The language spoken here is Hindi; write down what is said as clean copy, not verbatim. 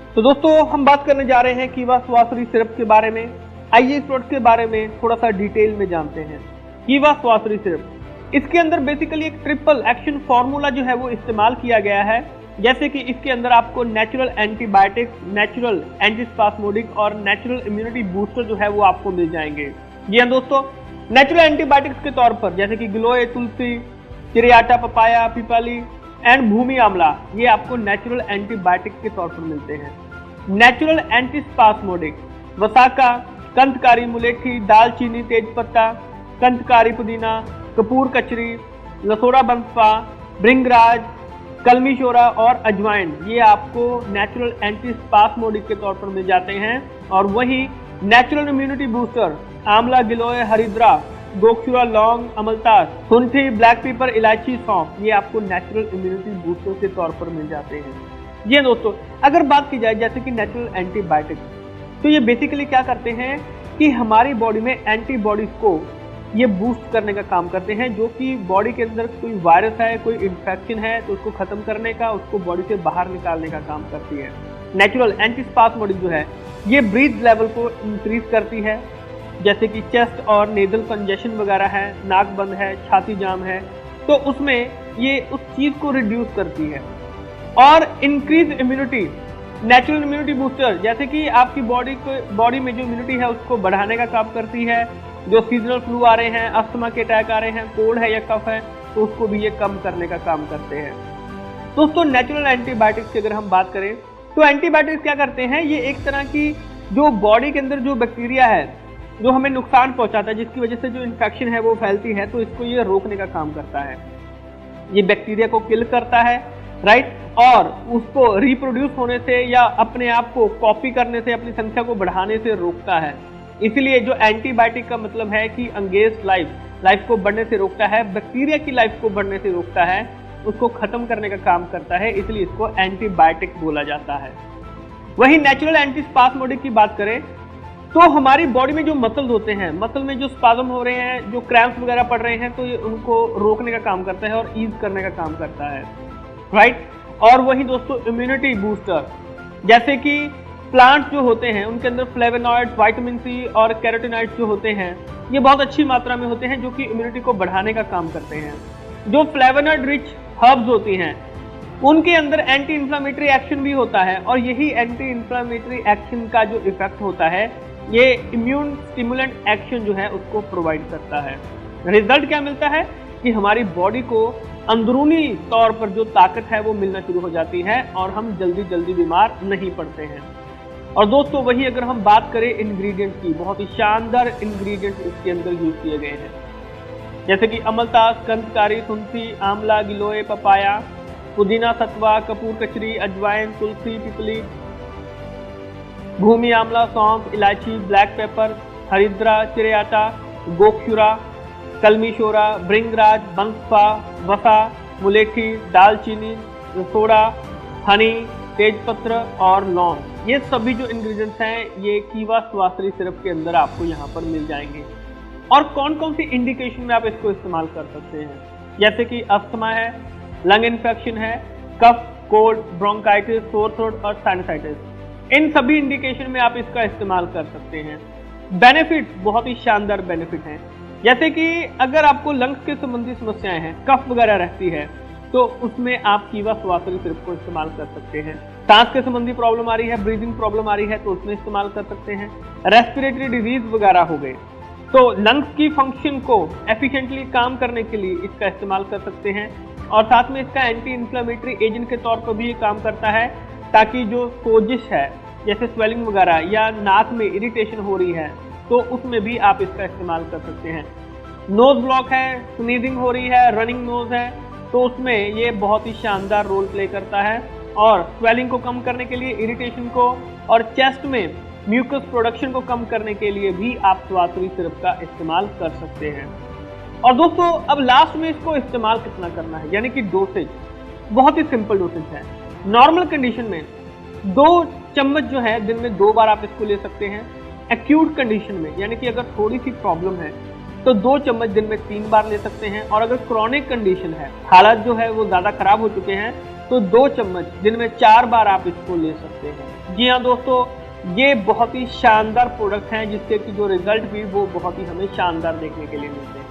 तो दोस्तों हम बात करने जा रहे हैं कीवा स्वासरी सिरप के बारे में। आइए इस प्रोडक्ट के बारे में थोड़ा सा डिटेल में जानते हैं। कीवा स्वासरी सिरप, इसके अंदर बेसिकली एक ट्रिपल एक्शन फार्मूला जो है वो इस्तेमाल किया गया है। जैसे कि इसके अंदर आपको नेचुरल एंटीबायोटिक्स, नेचुरल एंटीस्पास्मोडिक और नेचुरल इम्यूनिटी बूस्टर जो है वो आपको मिल जाएंगे। जी हाँ दोस्तों, नेचुरल एंटीबायोटिक्स के तौर पर जैसे कि गिलोय, तुलसी, चिरियाटा, पपाया, पिपली एंड भूमि आंवला, ये आपको नेचुरल एंटीबायोटिक के तौर पर मिलते हैं। नेचुरल एंटीस्पास्मोडिक, वसाका, कंथकारी मुलेठी, दालचीनी, तेजपत्ता, कंथकारी पुदीना, कपूर कचरी, लसोड़ा बंसपा, भृंगराज, कलमी शोरा और अजवाइन, ये आपको नेचुरल एंटीस्पास्मोडिक के तौर पर मिल जाते हैं। और वही नेचुरल इम्यूनिटी बूस्टर, आंवला, गिलोय, हरिद्रा, गोखुरा, लौंग, अमलतास, सुंठी, ब्लैक पेपर, इलायची, सौंफ, ये आपको नेचुरल इम्यूनिटी बूस्टर के तौर पर मिल जाते हैं। ये दोस्तों अगर बात की जाए जैसे कि नेचुरल एंटीबायोटिक्स, तो ये बेसिकली क्या करते हैं कि हमारी बॉडी में एंटीबॉडीज को ये बूस्ट करने का काम करते हैं, जो कि बॉडी के अंदर कोई वायरस है, कोई इन्फेक्शन है तो उसको खत्म करने का, उसको बॉडी से बाहर निकालने का काम करती है। नेचुरल एंटीस्पास्मोडिक जो है ये ब्रीथ लेवल को इंक्रीज करती है, जैसे कि चेस्ट और नेजल कंजेशन वगैरह है, नाक बंद है, छाती जाम है, तो उसमें ये उस चीज को रिड्यूस करती है। और increase immunity, natural immunity booster, जैसे कि आपकी बॉडी में जो इम्यूनिटी है उसको बढ़ाने का काम करती है। जो सीजनल फ्लू आ रहे हैं, अस्थमा के अटैक आ रहे हैं, कोल्ड है या कफ है, तो उसको भी ये कम करने का काम करते हैं। दोस्तों नेचुरल एंटीबायोटिक्स की अगर हम बात करें तो एंटीबायोटिक्स क्या करते हैं, ये एक तरह की जो बॉडी के अंदर जो बैक्टीरिया है जो हमें नुकसान पहुंचाता है, जिसकी वजह से जो इन्फेक्शन है वो फैलती है, तो इसको ये रोकने का काम करता है। ये बैक्टीरिया को किल करता है, राइट, और उसको रिप्रोड्यूस होने से या अपने आप को कॉपी करने से, अपनी संख्या को बढ़ाने से रोकता है। इसलिए जो एंटीबायोटिक का मतलब है कि अंगेज लाइफ को बढ़ने से रोकता है, बैक्टीरिया की लाइफ को बढ़ने से रोकता है, उसको खत्म करने का काम करता है, इसलिए इसको एंटीबायोटिक बोला जाता है। वही नेचुरल एंटीस्पास्मोडिक की बात करें तो हमारी बॉडी में जो मसल्स होते हैं, मसल में जो स्पाज्म हो रहे हैं, जो क्रैम्प्स वगैरह पड़ रहे हैं, तो ये उनको रोकने का काम करता है और ईज करने का काम करता है, राइट। और वही दोस्तों इम्यूनिटी बूस्टर, जैसे कि प्लांट्स जो होते हैं उनके अंदर फ्लेवोनॉइड्स, विटामिन सी और कैरोटीनॉइड्स जो होते हैं ये बहुत अच्छी मात्रा में होते हैं, जो कि इम्यूनिटी को बढ़ाने का काम करते हैं। जो फ्लेवोनॉइड रिच हर्ब्स होती हैं उनके अंदर एंटी इन्फ्लामेटरी एक्शन भी होता है, और यही एंटी इन्फ्लामेटरी एक्शन का जो इफेक्ट होता है ये इम्यून स्टिमुलेंट एक्शन जो है उसको प्रोवाइड करता है। रिजल्ट क्या मिलता है कि हमारी बॉडी को अंदरूनी तौर पर जो ताकत है वो मिलना शुरू हो जाती है और हम जल्दी बीमार नहीं पड़ते हैं। और दोस्तों वही अगर हम बात करें इंग्रेडिएंट्स की, बहुत ही शानदार इंग्रेडिएंट्स इसके अंदर यूज किए गए हैं, जैसे कि अमलतास, कंथकारी, तुलसी, आंवला, गिलोय, पपाया, पुदीना, सत्वा, कपूर कचरी, अजवाइन, तुलसी, पिपली, भूमि आंवला, सौंफ, इलायची, ब्लैक पेपर, हरिद्रा, चिरियाटा, गोखुरा, कलमी शोरा, भृंगराज, बंसपा, वसा, मुलेठी, दालचीनी, सोडा, हनी, तेजपत्र और लौंग, ये सभी जो इंग्रेडिएंट्स हैं ये कीवा स्वासरी सिरप के अंदर आपको यहाँ पर मिल जाएंगे। और कौन कौन सी इंडिकेशन में आप इसको इस्तेमाल कर सकते हैं, जैसे कि अस्थमा है, लंग इन्फेक्शन है, कफ, कोल्ड, ब्रोंकाइटिस, सोर थ्रोट और साइनसाइटिस, इन सभी इंडिकेशन में आप इसका इस्तेमाल कर सकते हैं। बेनिफिट बहुत ही शानदार बेनिफिट हैं, जैसे कि अगर आपको लंग्स के संबंधी समस्याएं हैं, कफ वगैरह रहती है, तो उसमें आप कीवा स्वासरी सिरप को इस्तेमाल कर सकते हैं। सांस के संबंधी प्रॉब्लम आ रही है, ब्रीदिंग प्रॉब्लम आ रही है, तो उसमें इस्तेमाल कर सकते हैं। रेस्पिरेटरी डिजीज वगैरह हो गए तो लंग्स की फंक्शन को एफिशिएंटली काम करने के लिए इसका इस्तेमाल कर सकते हैं। और साथ में इसका एंटी इन्फ्लेमेटरी एजेंट के तौर पर भी ये काम करता है, ताकि जो सोजिश है जैसे स्वेलिंग वगैरह या नाक में इरिटेशन हो रही है तो उसमें भी आप इसका इस्तेमाल कर सकते हैं। नोज ब्लॉक है, स्नीजिंग हो रही है, रनिंग नोज है, तो उसमें ये बहुत ही शानदार रोल प्ले करता है। और स्वेलिंग को कम करने के लिए, इरिटेशन को और चेस्ट में म्यूकस प्रोडक्शन को कम करने के लिए भी आप स्वासरी सिरप का इस्तेमाल कर सकते हैं। और दोस्तों अब लास्ट में इसको इस्तेमाल कितना करना है, यानी कि डोसेज बहुत ही सिंपल डोसेज है। नॉर्मल कंडीशन में 2 चम्मच जो है दिन में 2 बार आप इसको ले सकते हैं। एक्यूट कंडीशन में, यानी कि अगर थोड़ी सी प्रॉब्लम है तो 2 चम्मच दिन में 3 बार ले सकते हैं। और अगर क्रॉनिक कंडीशन है, हालत जो है वो ज्यादा खराब हो चुके हैं, तो 2 चम्मच दिन में 4 बार आप इसको ले सकते हैं। जी हाँ दोस्तों, ये बहुत ही शानदार प्रोडक्ट हैं जिसके कि जो रिजल्ट भी वो बहुत ही हमें शानदार देखने के लिए मिलते हैं।